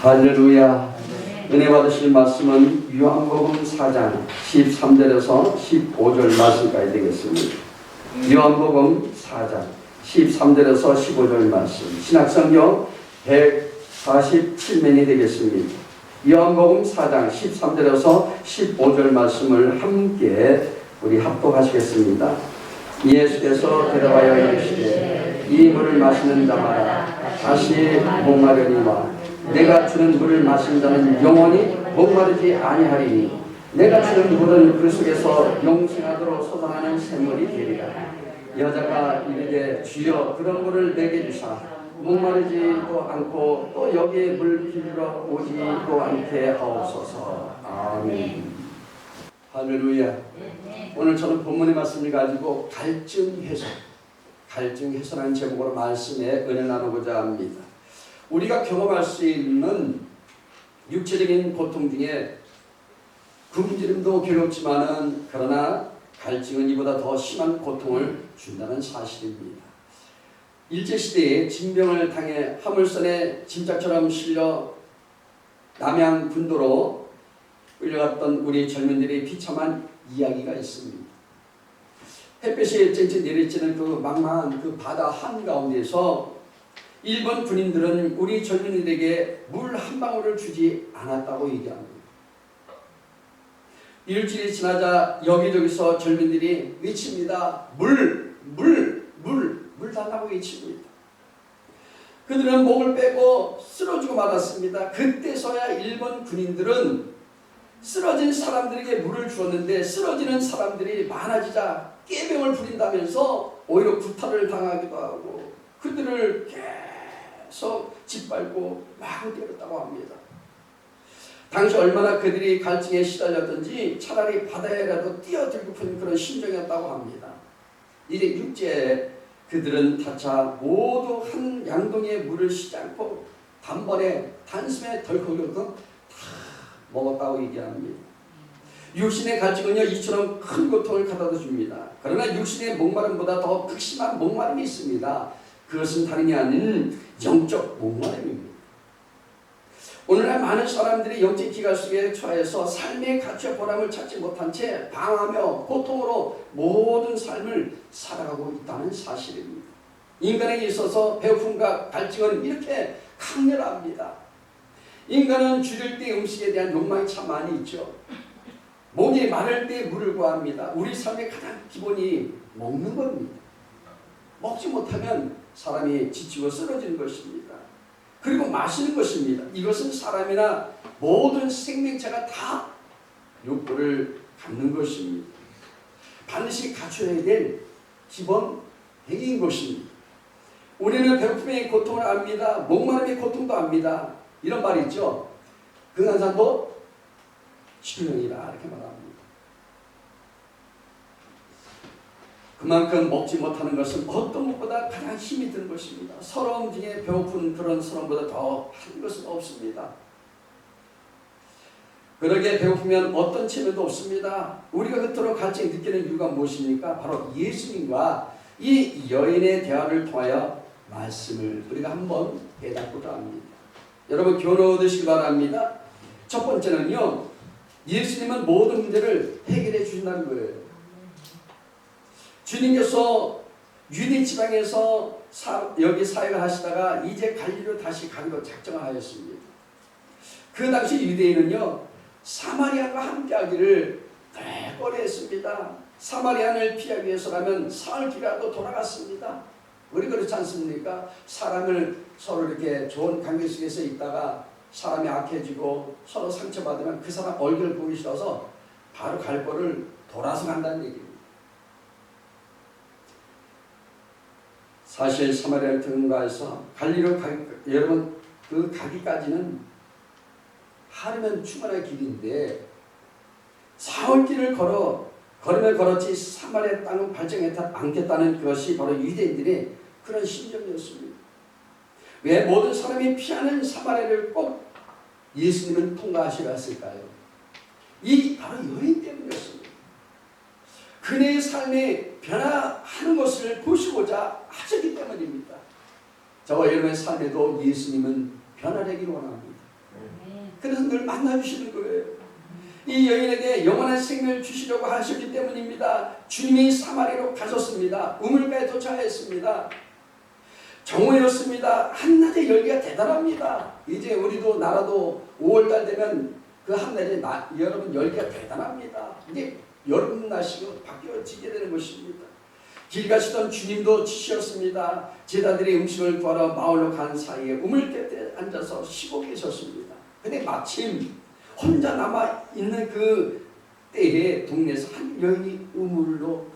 할렐루야. 은혜 받으실 말씀은 요한복음 4장 13절에서 15절 말씀까지 되겠습니다. 요한복음 4장 13절에서 15절 말씀, 신약성경 147면이 되겠습니다. 요한복음 4장 13절에서 15절 말씀을 함께 우리 합독하시겠습니다. 예수께서 대답하여 이르시되 이 물을 마시는 자마다 다시 목마르니와 내가 주는 물을 마신 자는 영원히 목마르지 아니하리니 내가 주는 물은 그 속에서 영생하도록 솟아나는 샘물이 되리라. 여자가 이르되 주여 그런 물을 내게 주사 목마르지도 않고 또 여기에 물 빌러 오지도 않게 하옵소서. 아멘. 할렐루야. 오늘 저는 본문의 말씀을 가지고 갈증 해소라는 제목으로 말씀에 은혜 나누고자 합니다. 우리가 경험할 수 있는 육체적인 고통 중에 굶주림도 괴롭지만은 그러나 갈증은 이보다 더 심한 고통을 준다는 사실입니다. 일제시대에 징병을 당해 화물선에 짐짝처럼 실려 남양 군도로 끌려갔던 우리 젊은이들의 비참한 이야기가 있습니다. 햇볕이 쨍쨍 내리쬐는 그 망망한 그 바다 한가운데서 일본 군인들은 우리 젊은이들에게 물 한 방울을 주지 않았다고 얘기합니다. 일주일이 지나자 여기저기서 젊은이들이 외칩니다. 물 달라고 외칩니다. 그들은 목을 빼고 쓰러지고 말았습니다. 그때서야 일본 군인들은 쓰러진 사람들에게 물을 주었는데 쓰러지는 사람들이 많아지자 꾀병을 부린다면서 오히려 구타를 당하기도 하고 그들을 계속 짓밟고 마구 때렸다고 합니다. 당시 얼마나 그들이 갈증에 시달렸던지 차라리 바다에라도 뛰어들고픈 그런 심정이었다고 합니다. 이제 육지에 그들은 타차 모두 한 양동이의 물을 쉬지 않고 단번에 단숨에 덜컥 다 먹었다고 얘기합니다. 육신의 갈증은요 이처럼 큰 고통을 가져다 줍니다. 그러나 육신의 목마름보다 더 극심한 목마름이 있습니다. 그것은 다름이 아닌 영적 목마름입니다. 오늘날 많은 사람들이 영적 기갈 속에 처해서 삶의 가치와 보람을 찾지 못한 채 방황하며 고통으로 모든 삶을 살아가고 있다는 사실입니다. 인간에게 있어서 배고픔과 갈증은 이렇게 강렬합니다. 인간은 줄일 때 음식에 대한 욕망이 참 많이 있죠. 목이 마를 때 물을 구합니다. 우리 삶의 가장 기본이 먹는 겁니다. 먹지 못하면 사람이 지치고 쓰러지는 것입니다. 그리고 마시는 것입니다. 이것은 사람이나 모든 생명체가 다 욕구를 갖는 것입니다. 반드시 갖춰야 될 기본 행위인 것입니다. 우리는 배고픔의 고통을 압니다. 목마름의 고통도 압니다. 이런 말이 있죠. 금강산도 식용이라 이렇게 말합니다. 그만큼 먹지 못하는 것은 어떤 것보다 가장 힘이 드는 것입니다. 서러움 중에 배고픈 그런 서러움보다 더 한 것은 없습니다. 그러게 배고프면 어떤 체면도 없습니다. 우리가 그토록 갈증이 느끼는 이유가 무엇입니까? 바로 예수님과 이 여인의 대화를 통하여 말씀을 우리가 한번 깨닫고자 합니다. 여러분 교훈 얻으시기 바랍니다. 첫 번째는요. 예수님은 모든 문제를 해결해 주신다는 거예요. 주님께서 유대 지방에서 여기 사역을 하시다가 이제 갈릴리로 다시 가기로 작정을 하였습니다. 그 당시 유대인은요. 사마리아와 함께하기를 늘 꺼려했습니다. 사마리아를 피하기 위해서라면 사흘 길이라도 돌아갔습니다. 우리 그렇지 않습니까? 사람을 서로 이렇게 좋은 관계 속에서 있다가 사람이 악해지고 서로 상처받으면 그 사람 얼굴을 보기 싫어서 바로 갈 거를 돌아서 간다는 얘기입니다. 사실 사마리아를 통과해서 갈릴리로 여러분 그 가기까지는 하루면 충분한 길인데 사흘길을 걸으면 걸었지 사마리아 땅은 발전하지 않겠다는 것이 바로 유대인들의 그런 심정이었습니다. 왜 모든 사람이 피하는 사마리아를 꼭 예수님은 통과하시려 했을까요? 이 바로 여인 때문이었습니다. 그네의 삶이 변화하는 것을 보시고자 하셨기 때문입니다. 저와 여러분의 삶에도 예수님은 변화되기를 원합니다. 그래서 늘 만나주시는 거예요. 이 여인에게 영원한 생명을 주시려고 하셨기 때문입니다. 주님이 사마리로 가셨습니다. 우물가에 도착했습니다. 정오였습니다. 한낮의 열기가 대단합니다. 이제 우리도 나라도 5월달 되면 그 한낮에 여러분 열기가 대단합니다. 이제 여름 날씨가 바뀌어지게 되는 것입니다. 길 가시던 주님도 지셨습니다. 제자들이 음식을 구하러 마을로 간 사이에 우물 곁에 앉아서 쉬고 계셨습니다. 근데 마침 혼자 남아있는 그 때에 동네에서 한 여인이 우물로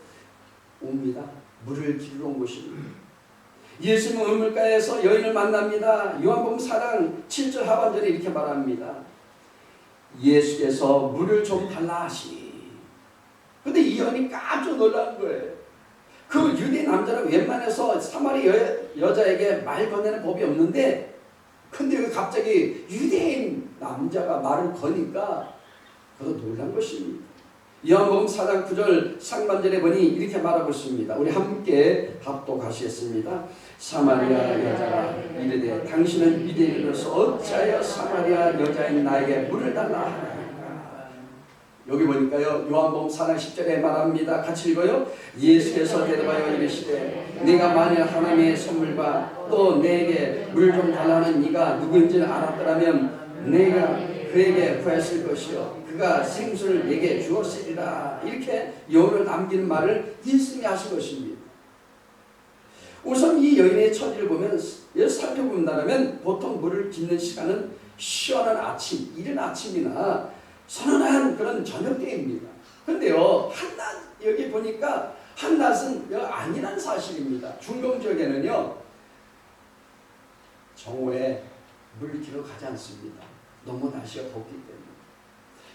옵니다. 물을 길러 온 것입니다. 예수님은 우물가에서 여인을 만납니다. 요한복음 4장 7절 하반절에 이렇게 말합니다. 예수께서 물을 좀 달라 하시니. 근데 이 여인이 깜짝 놀란 거예요. 그 유대 남자는 웬만해서 사마리 여자에게 말 건네는 법이 없는데, 근데 갑자기 유대인 남자가 말을 거니까 그도 놀란 것입니다. 요한복음 4장 9절 상반절에 보니 이렇게 말하고 있습니다. 우리 함께 합독하시겠습니다. 사마리아 여자가 이르되 당신은 유대인으로서 어찌하여 사마리아 여자인 나에게 물을 달라 하나이까. 여기 보니까요, 요한복음 4장 10절에 말합니다. 같이 읽어요. 예수께서 대답하여 이르시되 내가 만일 하나님의 선물과 또 내게 물 좀 달라는 이가 누구인지를 알았더라면 내가 그에게 구했을 것이요 그가 생수를 내게 주었으리라. 이렇게 여운을 남기는 말을 예수님이 하신 것입니다. 우선 이 여인의 처지를 보면 살펴본다면 보통 물을 깃는 시간은 시원한 아침, 이른 아침이나 선선한 그런 저녁 때입니다. 근데요, 한낮 여기 보니까 한낮은 아니라는 사실입니다. 중동 지역에는요 정오에 물 길러 가지 않습니다. 너무 날씨가 덥기 때문에.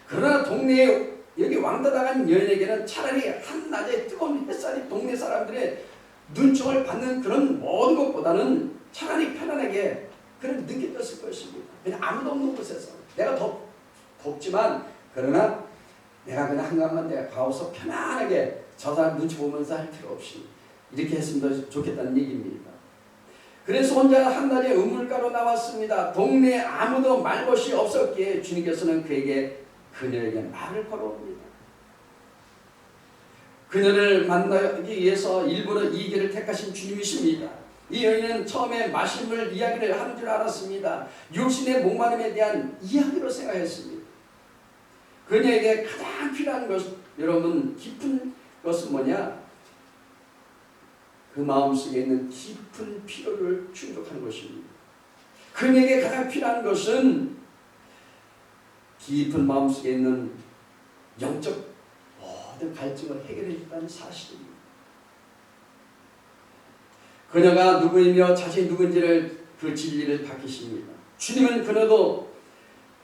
그러나 동네에 여기 왕따당한 여인에게는 차라리 한낮에 뜨거운 햇살이 동네 사람들의 눈총을 받는 그런 모든 것보다는 차라리 편안하게 그런 느껴졌을 것입니다. 그냥 아무도 없는 곳에서 내가 덥지만 그러나 내가 그냥 한간만 내가 가서 편안하게 저 사람 눈치 보면서 할 필요 없이 이렇게 했으면 좋겠다는 얘기입니다. 그래서 혼자 한낮에 우물가로 나왔습니다. 동네에 아무도 말 것이 없었기에 주님께서는 그녀에게 말을 걸어옵니다. 그녀를 만나기 위해서 일부러 이 길을 택하신 주님이십니다. 이 여인은 처음에 마실 물 이야기를 하는 줄 알았습니다. 육신의 목마름에 대한 이야기로 생각했습니다. 그녀에게 가장 필요한 것, 여러분 깊은 것은 뭐냐? 그 마음속에 있는 깊은 필요를 충족하는 것입니다. 그녀에게 가장 필요한 것은 깊은 마음속에 있는 영적 모든 갈증을 해결해 준다는 사실입니다. 그녀가 누구이며 자신이 누군지를 그 진리를 밝히십니다. 주님은 그녀도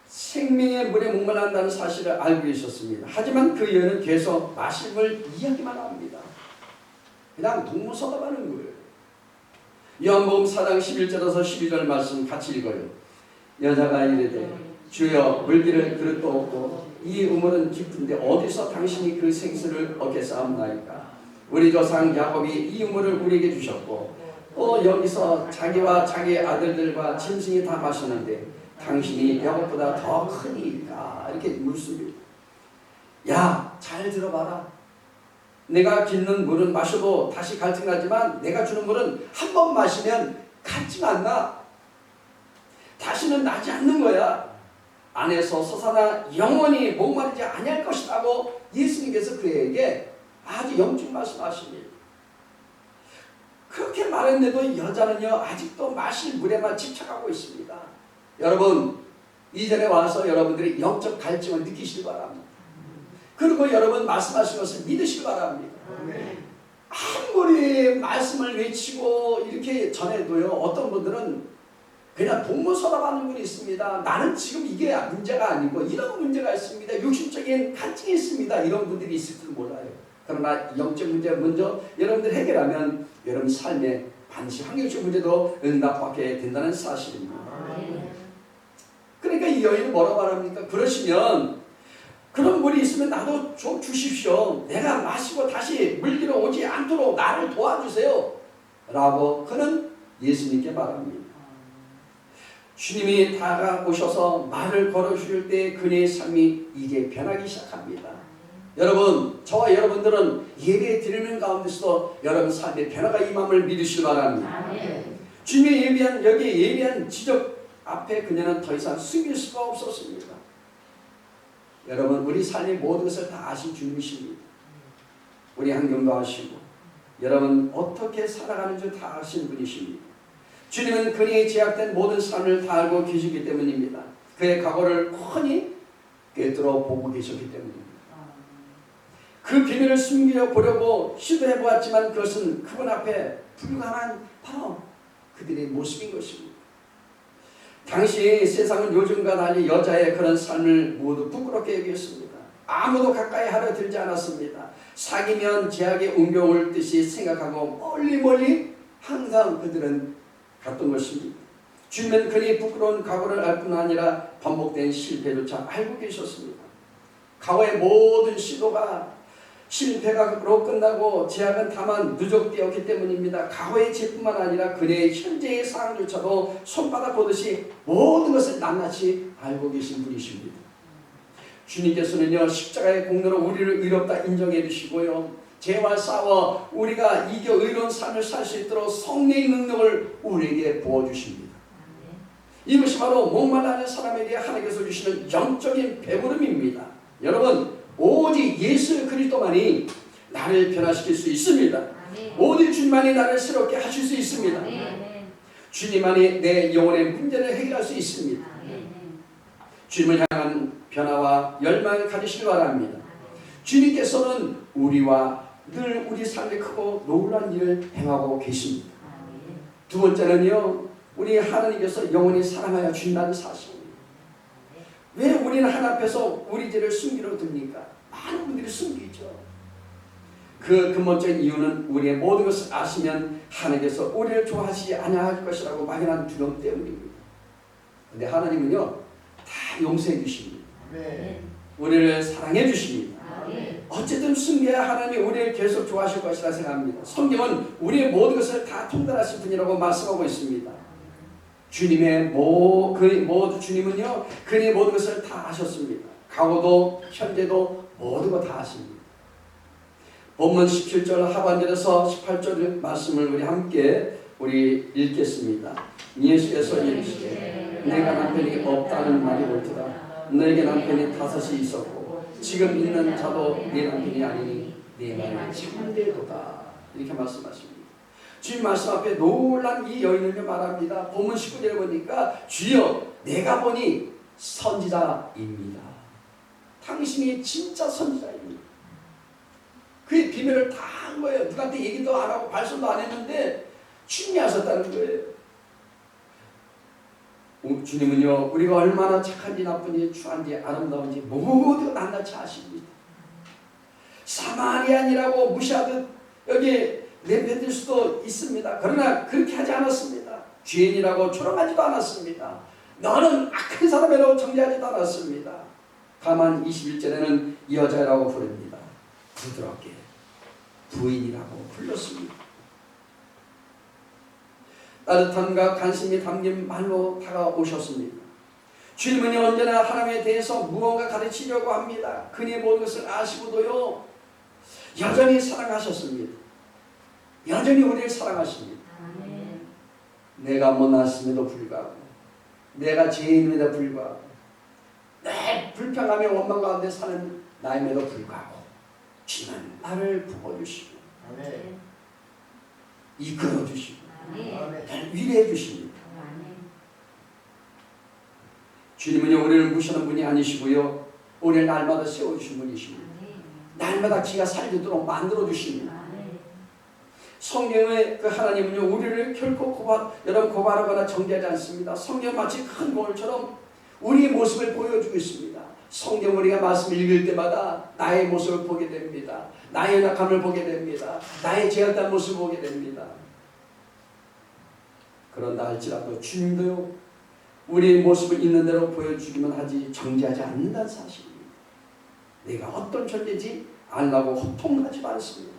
생명의 물에 목말란다는 사실을 알고 계셨습니다. 하지만 그 여인은 계속 마실 물 이야기만 합니다. 그냥 동무서답하는 거예요. 요한복음 4장 11절에서 12절 말씀 같이 읽어요. 여자가 이르되 주여 물기를 그릇도 없고 이 우물은 깊은데 어디서 당신이 그 생수를 얻겠사옵나이까. 우리 조상 야곱이 이 우물을 우리에게 주셨고 또 여기서 자기와 자기 아들들과 짐승이 다 마셨는데 당신이 야곱보다 더 크니까. 이렇게 묻습니다. 야, 잘 들어봐라. 내가 깃는 물은 마셔도 다시 갈증나지만 내가 주는 물은 한 번 마시면 갈증 안 나. 다시는 나지 않는 거야. 안에서 솟아나 영원히 목마르지 아니할 것이라고 예수님께서 그에게 아주 영적 말씀하십니다. 그렇게 말했는데도 여자는요 아직도 마실 물에만 집착하고 있습니다. 여러분, 이전에 와서 여러분들이 영적 갈증을 느끼시기 바랍니다. 그리고 여러분 말씀하신 것을 믿으시기 바랍니다. 아무리 말씀을 외치고 이렇게 전해도요 어떤 분들은 그냥 동무서답하는 분이 있습니다. 나는 지금 이게 문제가 아니고 이런 문제가 있습니다. 육신적인 갈증이 있습니다. 이런 분들이 있을 줄 몰라요. 그러나 영적 문제 먼저 여러분들 해결하면 여러분 삶의 반드시 환경적 문제도 응답받게 된다는 사실입니다. 그러니까 이 여인은 뭐라고 말합니까? 그러시면 그런 물이 있으면 나도 좀 주십시오. 내가 마시고 다시 물기로 오지 않도록 나를 도와주세요. 라고 그는 예수님께 말합니다. 주님이 다가오셔서 말을 걸어주실 때 그녀의 삶이 이제 변하기 시작합니다. 여러분, 저와 여러분들은 예배 드리는 가운데서도 여러분 삶의 변화가 임함을 믿으시기 바랍니다. 주님의 예배한 여기에 예배한 지적 앞에 그녀는 더 이상 숨길 수가 없었습니다. 여러분, 우리 삶의 모든 것을 다 아신 주님이십니다. 우리 환경도 아시고 여러분 어떻게 살아가는 줄 다 아신 분이십니다. 주님은 그녀의 제약된 모든 삶을 다 알고 계시기 때문입니다. 그의 과거를 훤히 꿰뚫어 보고 계셨기 때문입니다. 그 비밀을 숨겨보려고 시도해보았지만 그것은 그분 앞에 불가능한 바로 그들의 모습인 것입니다. 당시 세상은 요즘과 달리 여자의 그런 삶을 모두 부끄럽게 여겼습니다. 아무도 가까이 하려 들지 않았습니다. 사귀면 제약에 옮겨올 듯이 생각하고 멀리 항상 그들은 갔던 것입니다. 주님은 그의 부끄러운 과거를 알 뿐 아니라 반복된 실패조차 알고 계셨습니다. 과거의 모든 시도가 실패가로 끝나고 제약은 다만 누적되었기 때문입니다. 과거의 죄뿐만 아니라 그의 현재의 상황조차도 손바닥 보듯이 모든 것을 낱낱이 알고 계신 분이십니다. 주님께서는요, 십자가의 공로로 우리를 의롭다 인정해 주시고요, 죄와 싸워 우리가 이겨 의로운 삶을 살 수 있도록 성령의 능력을 우리에게 부어주십니다. 이것이 바로 목말라하는 사람에게 하나님께서 주시는 영적인 배부름입니다. 여러분, 오직 예수 그리스도만이 나를 변화시킬 수 있습니다. 오직 주님만이 나를 새롭게 하실 수 있습니다. 주님만이 내 영혼의 문제를 해결할 수 있습니다. 주님을 향한 변화와 열망을 가지시기 바랍니다. 주님께서는 우리와 늘 우리 삶에 크고 놀라운 일을 행하고 계십니다. 두 번째는요, 우리 하나님께서 영원히 사랑하여 주신다는 사실입니다. 왜 우리는 하나님 앞에서 우리 죄를 숨기려 듭니까? 많은 분들이 숨기죠. 그 근본적인 이유는 우리의 모든 것을 아시면 하나님께서 우리를 좋아하시지 아니할 것이라고 막연한 두려움 때문입니다. 그런데 하나님은요, 다 용서해 주십니다. 우리를 사랑해 주십니다. 어쨌든 숨겨야 하나님이 우리를 계속 좋아하실 것이라 생각합니다. 성경은 우리의 모든 것을 다 통달하신 분이라고 말씀하고 있습니다. 주님은요, 그의 모든 것을 다 아셨습니다. 과거도 현재도 모든 거 다 아십니다. 본문 17절 하반절에서 18절 말씀을 우리 함께 읽겠습니다. 예수께서 이르시되 내가 남편이 없다는 말이 옳도다. 너에게 남편이 5이 있었고 지금 있는 자도 네 남편이 아니니 네 말이 참되도다. 이렇게 말씀하십니다. 주님 말씀 앞에 놀란 이 여인을 말합니다. 본문 19절에 보니까 주여 내가 보니 선지자입니다. 당신이 진짜 선지자입니다. 그의 비밀을 다 한 거예요. 누구한테 얘기도 안 하고 발설도 안 했는데 주님이 하셨다는 거예요. 주님은요, 우리가 얼마나 착한지 나쁜지 추한지 아름다운지 모두 낱낱이 아십니다. 사마리안이라고 무시하듯 여기 내뱉을 수도 있습니다. 그러나 그렇게 하지 않았습니다. 죄인이라고 조롱하지도 않았습니다. 너는 악한 사람이라고 정죄하지도 않았습니다. 다만 21절에는 여자라고 부릅니다. 부드럽게 부인이라고 불렀습니다. 따뜻함과 관심이 담긴 말로 다가오셨습니다. 주님은 언제나 하나님에 대해서 무언가 가르치려고 합니다. 그의 모든 것을 아시고도요, 여전히 사랑하셨습니다. 여전히 우리를 사랑하십니다. 내가 못났음에도 불구하고, 내가 죄인임에도 불구하고, 내 불평하며 원망 가운데 사는 나임에도 불구하고 주님은 나를 부어주시고 이끌어주시고 위로해 주십니다. 주님은요, 우리를 무시하는 분이 아니시고요, 우리를 날마다 세워주신 분이십니다. 날마다 기가 살리도록 만들어주십니다. 성경의 그 하나님은요, 우리를 결코 고발하거나 정죄하지 않습니다. 성경 마치 큰 거울처럼 우리의 모습을 보여주고 있습니다. 성경 우리가 말씀을 읽을 때마다 나의 모습을 보게 됩니다. 나의 연약함을 보게 됩니다. 나의 죄악된 모습을 보게 됩니다. 그런다 할지라도 주님도요, 우리의 모습을 있는 대로 보여주기만 하지 정죄하지 않는다는 사실입니다. 내가 어떤 존재인지 알라고 호통하지 않습니다.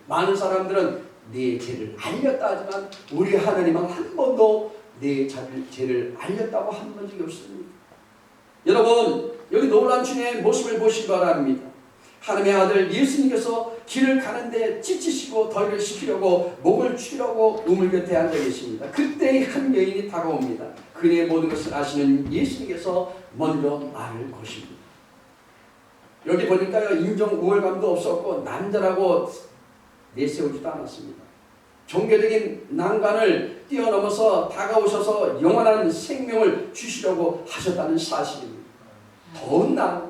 많은 사람들은 네 죄를 알렸다 하지만 우리 하나님은 한 번도 내 죄를 알렸다고 한 적이 없습니다. 여러분, 여기 놀란 주님의 모습을 보시기 바랍니다. 하나님의 아들 예수님께서 길을 가는데 지치시고 더위를 식히려고 목을 추려고 우물 곁에 앉아 계십니다. 그때 한 여인이 다가옵니다. 그의 모든 것을 아시는 예수님께서 먼저 말을 거십니다. 여기 보니까요, 인종 우월감도 없었고 남자라고 내세우지도 않았습니다. 종교적인 난관을 뛰어넘어서 다가오셔서 영원한 생명을 주시려고 하셨다는 사실입니다. 더운 날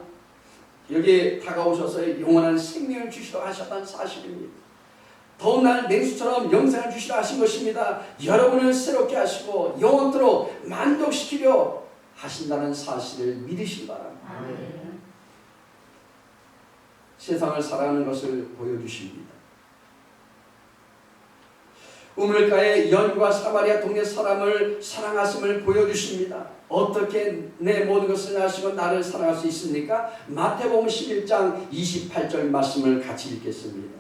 여기 다가오셔서 영원한 생명을 주시려고 하셨다는 사실입니다. 더운 날 냉수처럼 영생을 주시려 하신 것입니다. 여러분을 새롭게 하시고 영원토록 만족시키려 하신다는 사실을 믿으시기 바랍니다. 세상을 사랑하는 것을 보여주십니다. 우물가의 연과 사마리아 동네 사람을 사랑하심을 보여주십니다. 어떻게 내 모든 것을 아시고 나를 사랑할 수 있습니까? 마태복음 11장 28절 말씀을 같이 읽겠습니다.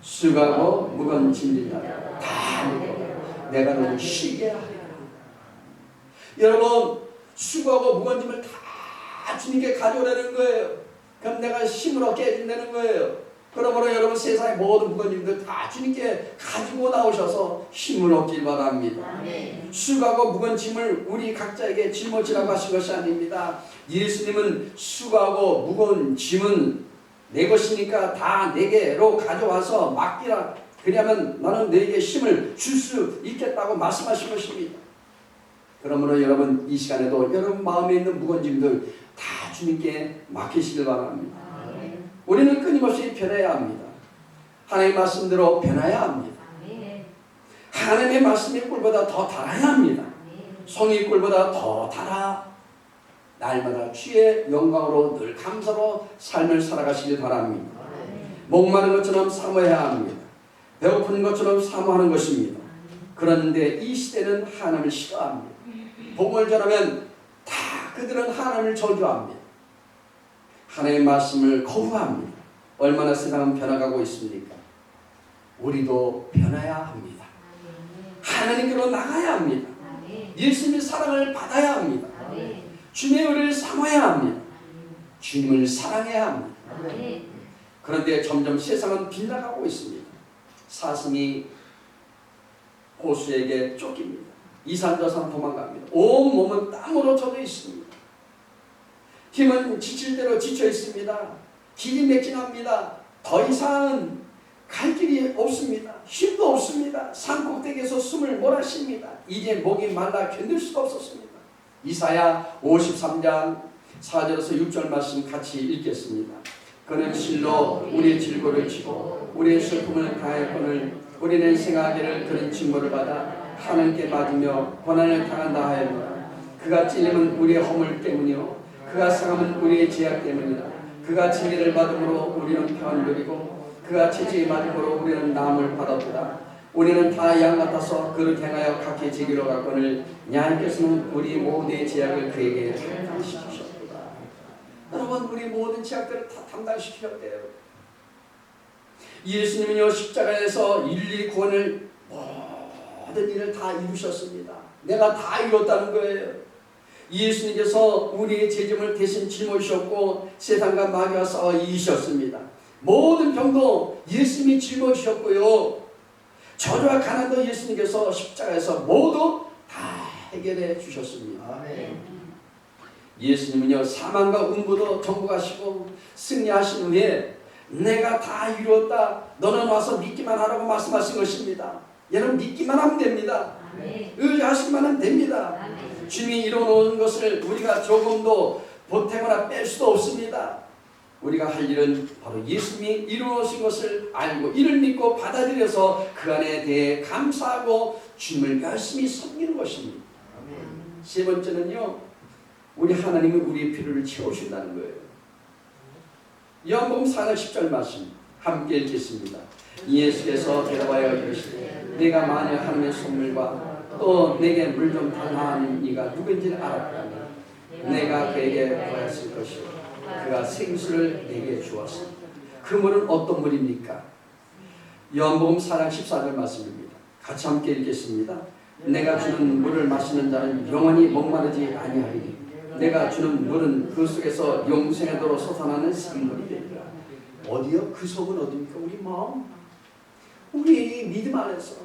수고하고 무거운 짐진 자들아 다 무거워 내가 너를 쉬게 하리라. 여러분, 수고하고 무거운 짐을 다 주님께 가져오라는 거예요. 그럼 내가 힘을 얻게 해준다는 거예요. 그러므로 여러분, 세상의 모든 무거운 짐들 다 주님께 가지고 나오셔서 힘을 얻길 바랍니다. 수고하고 무거운 짐을 우리 각자에게 짊어지라고 하신 것이 아닙니다. 예수님은 수고하고 무거운 짐은 내 것이니까 다 내게로 가져와서 맡기라. 그러면 나는 너에게 힘을 줄 수 있겠다고 말씀하신 것입니다. 그러므로 여러분, 이 시간에도 여러분 마음에 있는 무거운 짐들 다 주님께 맡기시길 바랍니다. 우리는 끊임없이 변해야 합니다. 하나님의 말씀대로 변해야 합니다. 하나님의 말씀의 꿀보다 더 달아야 합니다. 송이 꿀보다 더 달아 날마다 주의 영광으로 늘 감사로 삶을 살아가시길 바랍니다. 목마른 것처럼 사모해야 합니다. 배고픈 것처럼 사모하는 것입니다. 그런데 이 시대는 하나님을 싫어합니다. 복음을 전하면 다 그들은 하나님을 저주합니다. 하나님의 말씀을 거부합니다. 얼마나 세상은 변화가고 있습니까? 우리도 변해야 합니다. 하나님께로 나가야 합니다. 예수님의 사랑을 받아야 합니다. 주님의 의를 사모해야 합니다. 주님을 사랑해야 합니다. 그런데 점점 세상은 빗나가고 있습니다. 사슴이 호수에게 쫓깁니다. 이산저산 도망갑니다. 온 몸은 땀으로 젖어 있습니다. 힘은 지칠 대로 지쳐 있습니다. 길이 맥진합니다. 더 이상 갈 길이 없습니다. 힘도 없습니다. 산꼭대기에서 숨을 몰아쉽니다. 이제 목이 말라 견딜 수가 없었습니다. 이사야 53장 4절에서 6절 말씀 같이 읽겠습니다. 그는 실로 우리의 질고를 치고 우리의 슬픔을 당했거늘 우리는 생하기를 그런 징벌을 받아 하나님께 맞으며 고난을 당한다 하였노라. 그가 찔림은 우리의 허물 때문이요 그가 상함은 우리의 죄악 때문이다. 그가 징계를 받음으로 우리는 평안을 누리고 그가 채찍을 맞음으로 우리는 나음을 받았도다. 우리는 다 양 같아서 그를 행하여 각기 제기로 갔거늘 하나님께서는 우리 모두의 죄악을 그에게 담당시키셨도다. 여러분, 우리 모든 죄악들을 다 담당시키셨대요. 예수님은요 십자가에서 인류의 구원을 모든 일을 다 이루셨습니다. 내가 다 이뤘다는 거예요. 예수님께서 우리의 죄짐을 대신 짊어지셨고 세상과 마귀와 싸워 이기셨습니다. 모든 병도 예수님이 짊어지셨고요. 저주와 가난도 예수님께서 십자가에서 모두 다 해결해 주셨습니다. 아멘. 예수님은요 사망과 음부도 정복하시고 승리하신 후에 내가 다 이루었다. 너는 와서 믿기만 하라고 말씀하신 것입니다. 여러분, 믿기만 하면 됩니다. 의지하시기만 하면 됩니다. 아멘. 주님이 이루어놓은 것을 우리가 조금도 보태거나 뺄 수도 없습니다. 우리가 할 일은 바로 예수님이 이루어놓으신 것을 알고 이를 믿고 받아들여서 그 안에 대해 감사하고 주님을 열심히 섬기는 것입니다. 아멘. 세 번째는요, 우리 하나님이 우리의 필요를 채우신다는 거예요. 요한복음 4장 10절 말씀 함께 읽겠습니다. 예수께서 대답하여 이르시되 내가 만일 하나님의 선물과 또 내게 물 좀 달라 하는 이가 누구인지를 알았다면 내가 그에게 보았을 것이요 그가 생수를 내게 주었습니다. 그 물은 어떤 물입니까? 요한복음 4장 14절 말씀입니다. 같이 함께 읽겠습니다. 내가 주는 물을 마시는 자는 영원히 목마르지 아니하리니 내가 주는 물은 그 속에서 영생의 도로 솟아나는 샘물이 되리라. 어디요? 그 속은 어디입니까? 우리 마음, 우리 믿음 안에서,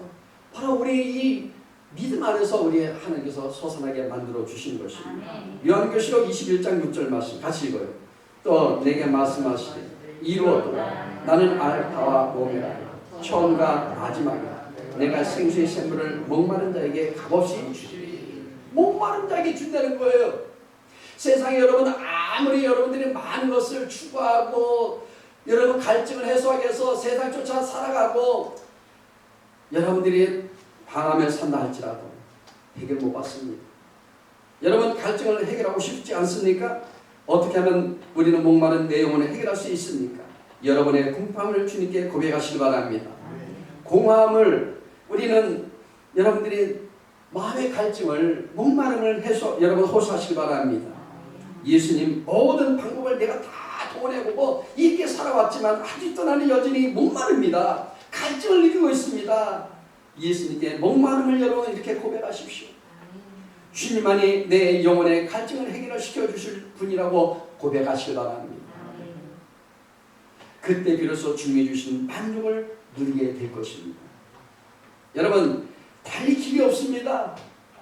바로 우리 이 믿음 안에서 우리 하나님께서 솟아나게 만들어 주신 것입니다. 요한계시록 21장 6절 말씀 같이 읽어요. 또 내게 말씀하시되 이루었도다. 나는 알파와 오메가라, 처음과 마지막이라. 내가 생수의 샘물을 목마른 자에게 값없이 주리니. 목마른 자에게 준다는 거예요. 세상에 여러분 아무리 여러분들이 많은 것을 추구하고 여러분 갈증을 해소하기 위해서 세상 쫓아 살아가고 여러분들이 방하며 산다 할지라도 해결 못 받습니다. 여러분 갈증을 해결하고 싶지 않습니까? 어떻게 하면 우리는 목마른 내 영혼을 해결할 수 있습니까? 여러분의 공포함을 주님께 고백하시기 바랍니다. 공허함을 우리는 여러분들이 마음의 갈증을 목마름을 여러분 호소하시기 바랍니다. 예수님 모든 방법을 내가 다 동원해보고 이렇게 살아왔지만 아직도 나는 여전히 목마릅니다. 갈증을 느끼고 있습니다. 예수님께 목마름을 여러분 이렇게 고백하십시오. 주님만이 내 영혼의 갈증을 해결시켜 주실 분이라고 고백하시기 바랍니다. 그때 비로소 주님이 주신 만족을 누리게 될 것입니다. 여러분 달리 길이 없습니다.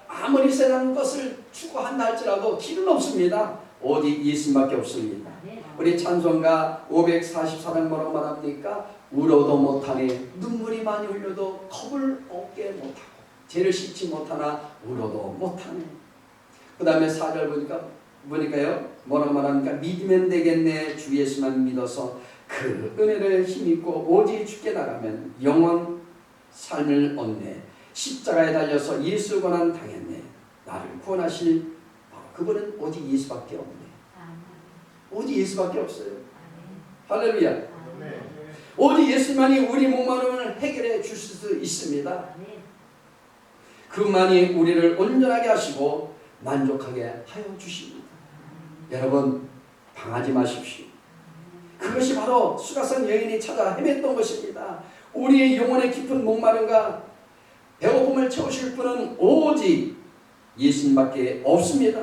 아무리 세상 것을 추구한다 할지라도 길은 없습니다. 오직 예수님밖에 없습니다. 우리 찬송가 544장 뭐라고 말합니까? 울어도 못하네, 눈물이 많이 흘려도 겁을 얻게 못하고, 죄를 씻지 못하나 울어도 못하네. 그 다음에 4절 보니까요 뭐라고 말합니까? 믿으면 되겠네, 주 예수만 믿어서 그 은혜를 힘입고 오직 주께 나가면 영원 삶을 얻네. 십자가에 달려서 예수 고난 당했네. 나를 구원하실 그분은 오직 예수밖에 없네. 오직 예수밖에 없어요. 할렐루야. 오직 예수만이 우리 목마름을 해결해 주실 수 있습니다. 그만이 우리를 온전하게 하시고 만족하게 하여 주십니다. 여러분 방하지 마십시오. 그것이 바로 수가성 여인이 찾아 헤맸던 것입니다. 우리의 영혼의 깊은 목마름과 배고픔을 채우실 분은 오직 예수님밖에 없습니다.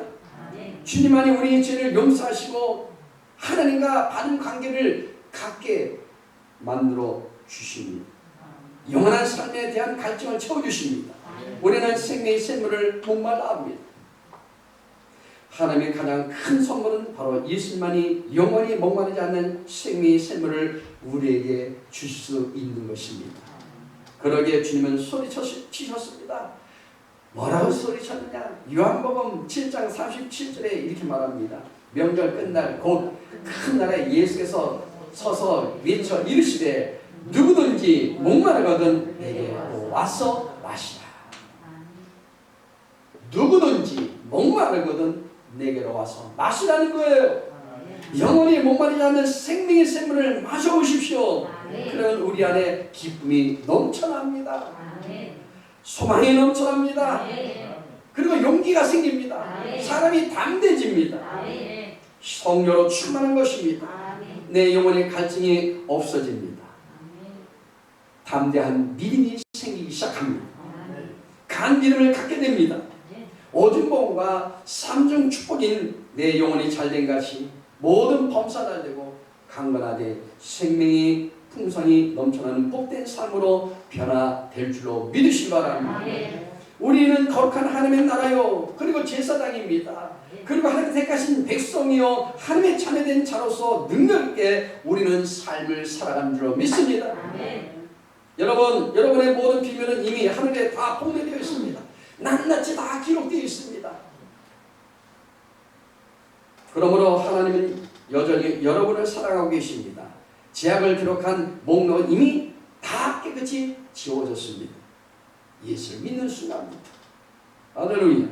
주님만이 우리의 죄를 용서하시고 하나님과 바른 관계를 갖게 만들어 주십니다. 영원한 삶에 대한 갈증을 채워주십니다. 우리는 생명의 샘물을 목말라 합니다. 하나님의 가장 큰 선물은 바로 예수님만이 영원히 목마르지 않는 생명의 샘물을 우리에게 주실 수 있는 것입니다. 그러기에 주님은 소리치셨습니다. 뭐라고 소리쳤느냐? 요한복음 7장 37절에 이렇게 말합니다. 명절 끝날 곧 큰 날에 예수께서 서서 외쳐 이르시되 누구든지 목마르거든 내게 와서 마시라. 누구든지 목마르거든 내게로 와서 마시라는 거예요. 영원히 목마르지 않는 생명의 샘물을 마셔보십시오. 그러면 우리 안에 기쁨이 넘쳐납니다. 소망이 넘쳐납니다. 그리고 용기가 생깁니다. 사람이 담대해집니다. 성령으로 충만한 것입니다. 내 영혼의 갈증이 없어집니다. 담대한 믿음이 생기기 시작합니다. 강한 믿음을 갖게 됩니다. 오중복음과 삼중 축복인 내 영혼이 잘된 것이 모든 범사가 되고 강건하되 생명이 풍성이 넘쳐나는 복된 삶으로 변화될 줄로 믿으시기 바랍니다. 우리는 거룩한 하나님의 나라요 그리고 제사장입니다. 그리고 하나님 택하신 백성이요 하나님의 자녀된 자로서 능력있게 우리는 삶을 살아가는 줄로 믿습니다. 여러분, 여러분의 모든 비밀은 이미 하늘에 다 봉헌되어 있습니다. 낱낱이 다 기록되어 있습니다. 그러므로 하나님은 여전히 여러분을 사랑하고 계십니다. 죄악을 기록한 목록은 이미 다 깨끗이 지워졌습니다. 예수를 믿는 순간입니다. 할렐루야.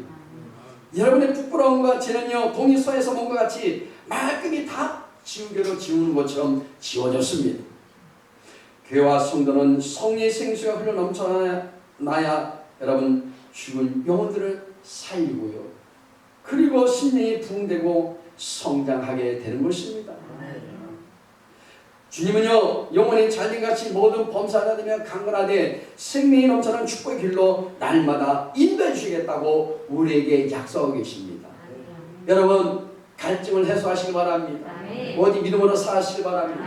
여러분의 부끄러움과 죄는요 동의서에서 본 것 같이 말끔히 다 지우개로 지우는 것처럼 지워졌습니다. 교회와 성도는 성령의 생수가 흘러넘쳐나야 여러분 죽은 영혼들을 살리고요 그리고 심령이 부흥되고 성장하게 되는 것입니다. 주님은요 영혼이 잘된같이 모든 범사가 되며 강건하되 생명이 넘쳐나는 축복의 길로 날마다 인도 해주시겠다고 우리에게 약속하고 계십니다. 여러분 갈증을 해소하시기 바랍니다. 오직 믿음으로 사시기 바랍니다.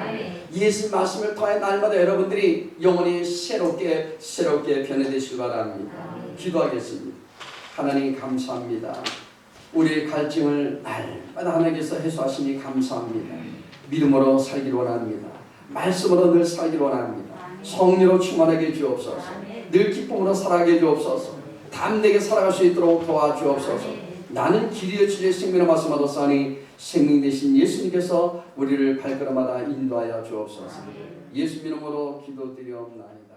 예수 말씀을 통해 날마다 여러분들이 영혼이 새롭게 변해되시기 바랍니다. 기도하겠습니다. 하나님 감사합니다. 우리의 갈증을 날마다 하나님께서 해소하시니 감사합니다. 믿음으로 살기를 원합니다. 말씀으로 늘 살기를 원합니다. 성령으로 충만하게 주옵소서. 늘 기쁨으로 살아가게 주옵소서. 담대하게 살아갈 수 있도록 도와주옵소서. 나는 길이여 주의 생명을 말씀하셨사니 생명 되신 예수님께서 우리를 발걸음마다 인도하여 주옵소서. 예수 이름으로 기도드리옵나이다.